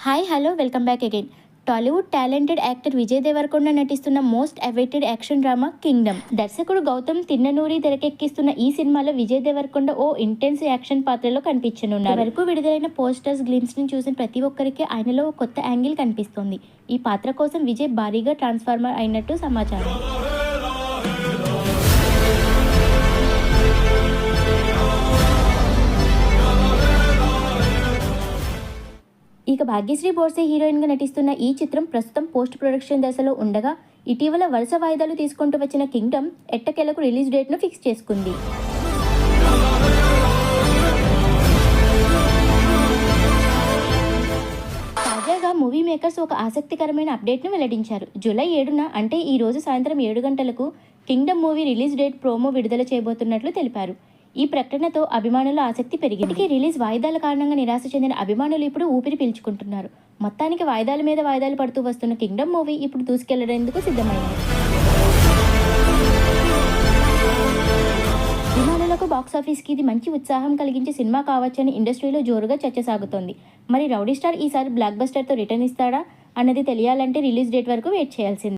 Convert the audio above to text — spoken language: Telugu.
Hi hello welcome back again. Tollywood talented actor Vijay Devarakonda నటిస్తున్న most awaited action drama Kingdom. దర్శకుడు గౌతమ్ తిన్ననూరి తెరకెక్కిస్తున్న ఈ సినిమాలో విజయ్ దేవరకొండ ఓ ఇంటెన్స్ యాక్షన్ పాత్రలో కనిపించనున్నారు. వరకు విడుదలైన పోస్టర్స్ గ్లిమ్స్ ని చూసిన ప్రతి ఒక్కరికి ఆయనలో ఓ కొత్త యాంగిల్ కనిపిస్తోంది. ఈ పాత్ర కోసం విజయ్ భారీగా ట్రాన్స్ఫార్మర్ అయినట్టు సమాచారం. ఇక భాగ్యశ్రీ బోర్సే హీరోయిన్గా నటిస్తున్న ఈ చిత్రం ప్రస్తుతం పోస్ట్ ప్రొడక్షన్ దశలో ఉండగా ఇటీవల వరుస వాయిదాలు తీసుకుంటూ వచ్చిన కింగ్డమ్ ఎట్టకేలకు రిలీజ్ డేట్ను ఫిక్స్ చేసుకుంది. తాజాగా మూవీ మేకర్స్ ఒక ఆసక్తికరమైన అప్డేట్ను వెల్లడించారు. జూలై 7న అంటే ఈ రోజు సాయంత్రం 7 గంటలకు Kingdom movie release date promo విడుదల చేయబోతున్నట్లు తెలిపారు. ఈ ప్రకటనతో అభిమానుల ఆసక్తి పెరిగింది. రిలీజ్ వాయిదాల కారణంగా నిరాశ చెందిన అభిమానులు ఇప్పుడు ఊపిరి పీల్చుకుంటున్నారు. మొత్తానికి వాయిదాల మీద వాయిదాలు పడుతూ వస్తున్న కింగ్డమ్ మూవీ ఇప్పుడు దూసుకెళ్లడానికి సిద్ధమైంది. అభిమానులకు బాక్సాఫీస్కి ఇది మంచి ఉత్సాహం కలిగించే సినిమా కావచ్చని ఇండస్ట్రీలో జోరుగా చర్చ సాగుతోంది. మరి రౌడీ స్టార్ ఈసారి బ్లాక్ బస్టర్తో రిటర్న్ ఇస్తాడా అన్నది తెలియాలంటే రిలీజ్ డేట్ వరకు వెయిట్ చేయాల్సింది.